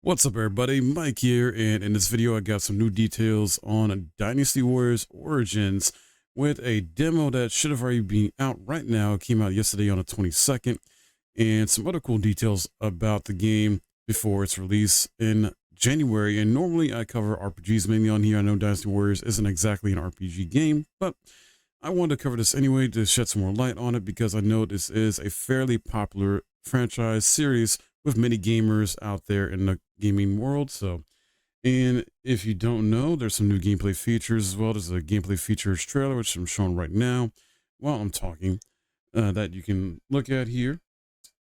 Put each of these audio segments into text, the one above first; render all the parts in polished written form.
What's up everybody, Mike here, and in this video I got some new details on Dynasty Warriors Origins with a demo that should have already been out right now. It came out yesterday on the 22nd, and some other cool details about the game before its release in January. And normally I cover RPGs mainly on here. I know Dynasty Warriors isn't exactly an RPG game, but I wanted to cover this anyway to shed some more light on it because I know this is a fairly popular franchise series with many gamers out there in the gaming world. And if you don't know, there's some new gameplay features as well. There's a gameplay features trailer, which I'm showing right now while I'm talking, that you can look at here.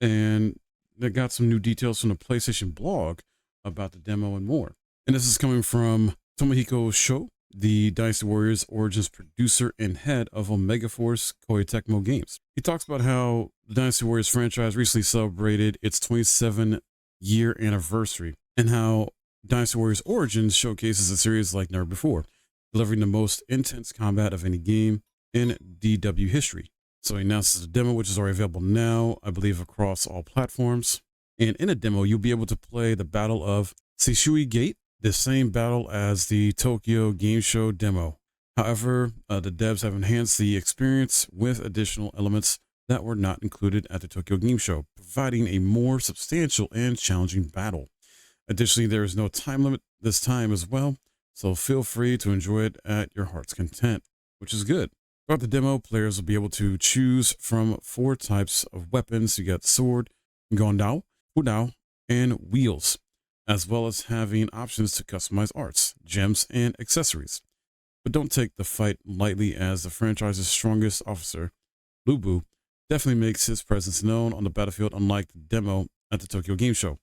And they got some new details from the PlayStation blog about the demo and more. And this is coming from Tomohiko Sho, the Dynasty Warriors Origins producer and head of Omega Force Koei Tecmo Games. He talks about how the Dynasty Warriors franchise recently celebrated its 27-year anniversary and how Dynasty Warriors Origins showcases a series like never before, delivering the most intense combat of any game in DW history. So he announces a demo, which is already available now, I believe, across all platforms. And in a demo, you'll be able to play the Battle of Seishui Gate, the same battle as the Tokyo Game Show demo. However, the devs have enhanced the experience with additional elements that were not included at the Tokyo Game Show, providing a more substantial and challenging battle. Additionally, there is no time limit this time as well, so feel free to enjoy it at your heart's content, which is good. Throughout the demo, players will be able to choose from 4 types of weapons. You got sword, gondao, hudao, and wheels, as well as having options to customize arts, gems, and accessories. But don't take the fight lightly, as the franchise's strongest officer, Lubu, definitely makes his presence known on the battlefield, unlike the demo at the Tokyo Game Show.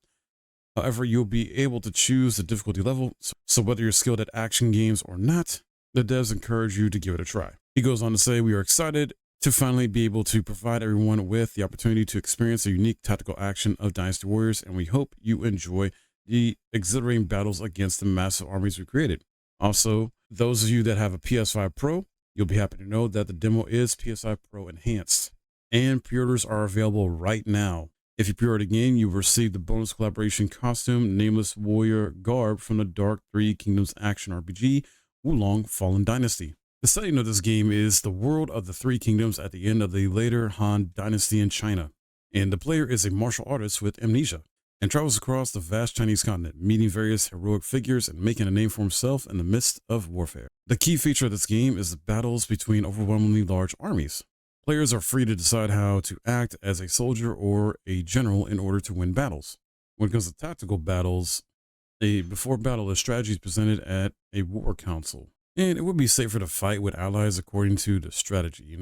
However, you'll be able to choose the difficulty level, so whether you're skilled at action games or not, the devs encourage you to give it a try. He goes on to say, "We are excited to finally be able to provide everyone with the opportunity to experience the unique tactical action of Dynasty Warriors, and we hope you enjoy the exhilarating battles against the massive armies we created. Also, those of you that have a PS5 Pro, you'll be happy to know that the demo is PS5 Pro enhanced, and pre-orders are available right now. If you pre-order the game, you will receive the bonus collaboration costume, Nameless Warrior garb from the Dark Three Kingdoms action RPG, Wulong Fallen Dynasty. The setting of this game is the world of the Three Kingdoms at the end of the later Han Dynasty in China, and the player is a martial artist with amnesia and travels across the vast Chinese continent, meeting various heroic figures and making a name for himself in the midst of warfare. The key feature of this game is the battles between overwhelmingly large armies. Players are free to decide how to act as a soldier or a general in order to win battles. When it comes to tactical battles, before battle, a strategy is presented at a war council, and it would be safer to fight with allies according to the strategy,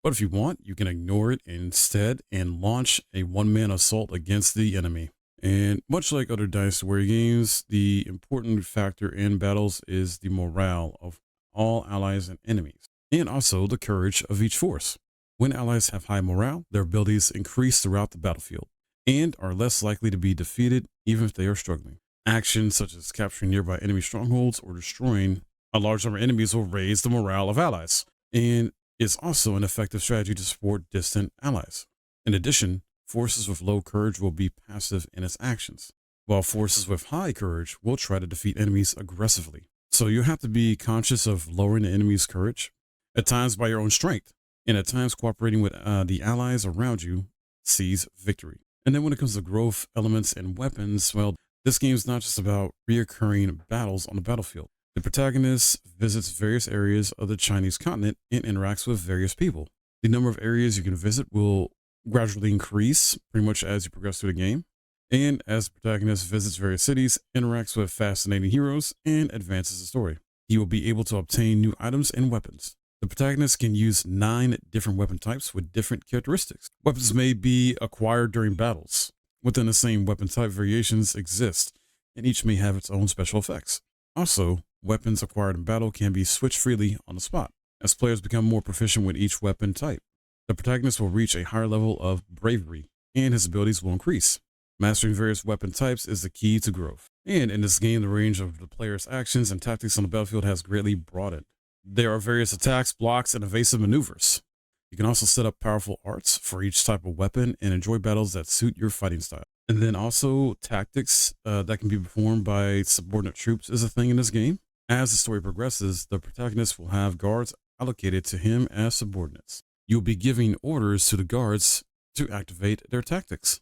But if you want, you can ignore it instead and launch a one-man assault against the enemy. And much like other Dynasty Warrior games, the important factor in battles is the morale of all allies and enemies, and also the courage of each force. When allies have high morale, their abilities increase throughout the battlefield and are less likely to be defeated even if they are struggling. Actions such as capturing nearby enemy strongholds or destroying a large number of enemies will raise the morale of allies, and is also an effective strategy to support distant allies. In addition, forces with low courage will be passive in its actions, while forces with high courage will try to defeat enemies aggressively. So you have to be conscious of lowering the enemy's courage, at times by your own strength, and at times cooperating with the allies around you sees victory. And then when it comes to growth elements and weapons, well, this game is not just about reoccurring battles on the battlefield. The protagonist visits various areas of the Chinese continent and interacts with various people. The number of areas you can visit will gradually increase pretty much as you progress through the game. And as the protagonist visits various cities, interacts with fascinating heroes, and advances the story, he will be able to obtain new items and weapons. The protagonist can use 9 different weapon types with different characteristics. Weapons may be acquired during battles. Within the same weapon type, variations exist, and each may have its own special effects. Also, weapons acquired in battle can be switched freely on the spot. As players become more proficient with each weapon type, the protagonist will reach a higher level of bravery, and his abilities will increase. Mastering various weapon types is the key to growth. And in this game, the range of the player's actions and tactics on the battlefield has greatly broadened. There are various attacks, blocks, and evasive maneuvers. You can also set up powerful arts for each type of weapon and enjoy battles that suit your fighting style. And then also tactics that can be performed by subordinate troops is a thing in this game. As the story progresses, the protagonist will have guards allocated to him as subordinates. You'll be giving orders to the guards to activate their tactics.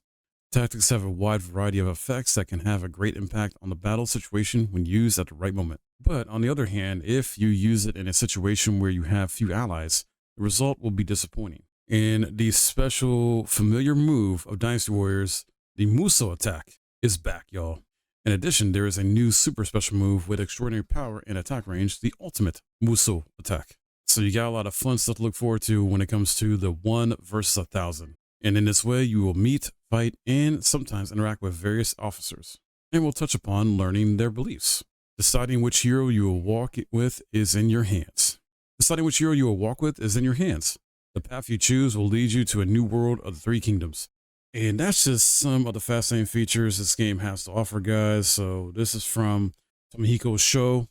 Tactics have a wide variety of effects that can have a great impact on the battle situation when used at the right moment. But on the other hand, if you use it in a situation where you have few allies, the result will be disappointing. In the special familiar move of Dynasty Warriors, the Muso attack is back, y'all. In addition, there is a new super special move with extraordinary power and attack range, the ultimate Muso attack. So you got a lot of fun stuff to look forward to when it comes to the 1 versus 1,000. And in this way, you will meet, fight, and sometimes interact with various officers. And we'll touch upon learning their beliefs. Deciding which hero you will walk with is in your hands. Deciding which hero you will walk with is in your hands. The path you choose will lead you to a new world of the 3 kingdoms. And that's just some of the fascinating features this game has to offer, guys. So this is from Tomohiko Sho,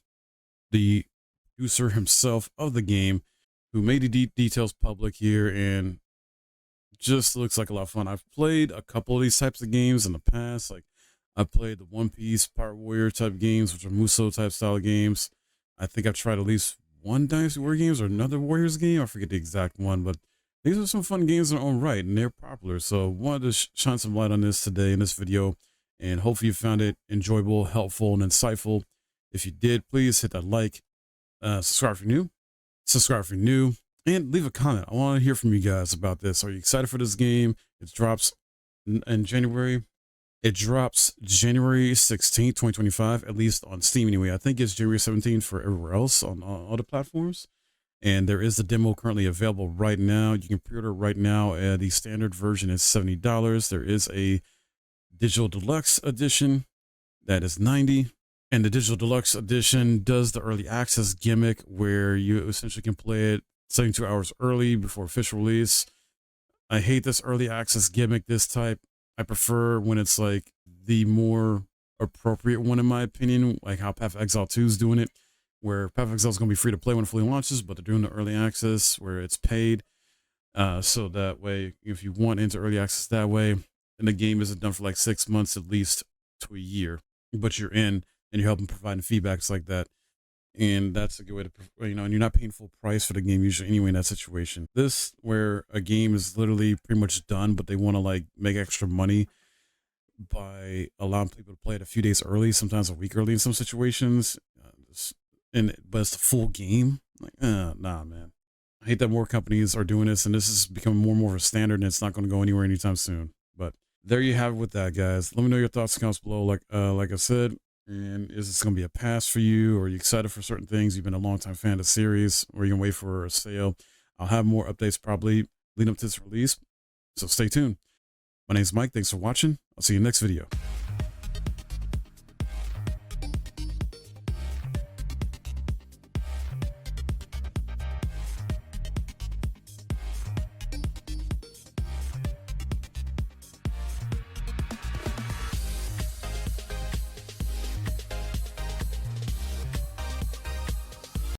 the producer himself of the game, who made the details public here, and just looks like a lot of fun. I've played a couple of these types of games in the past. Like I played the One Piece Pirate Warrior type games, which are Muso type style games. I think I've tried at least one Dynasty Warrior games or another Warriors game. I forget the exact one, but these are some fun games in their own right, and they're popular. So I wanted to shine some light on this today in this video, and hopefully you found it enjoyable, helpful, and insightful. If you did, please hit that like, subscribe if you're new, and leave a comment. I want to hear from you guys about this. Are you excited for this game? It drops in January. It drops January 16th, 2025, at least on Steam anyway. I think it's January 17th for everywhere else on other platforms. And there is the demo currently available right now. You can pre-order right now. The standard version is $70. There is a digital deluxe edition that is $90. And the digital deluxe edition does the early access gimmick where you essentially can play it 72 hours early before official release. I hate this early access gimmick, this type. I prefer when it's like the more appropriate one, in my opinion, like how Path of Exile 2 is doing it, where Path of Exile is going to be free to play when it fully launches, but they're doing the early access where it's paid. So that way, if you want into early access that way, and the game isn't done for like 6 months at least to a year, but you're in and you're helping providing feedbacks like that. And that's a good way to, and you're not paying full price for the game usually anyway in that situation. This, where a game is literally pretty much done, but they want to like make extra money by allowing people to play it a few days early, sometimes a week early in some situations. But it's the full game. Like, nah, man. I hate that more companies are doing this, and this is becoming more and more of a standard, and it's not going to go anywhere anytime soon. But there you have it with that, guys. Let me know your thoughts in the comments below. Like I said, and is this going to be a pass for you? Or are you excited for certain things? You've been a long-time fan of the series, or you can wait for a sale. I'll have more updates probably leading up to this release, so stay tuned. My name's Mike. Thanks for watching. I'll see you in the next video.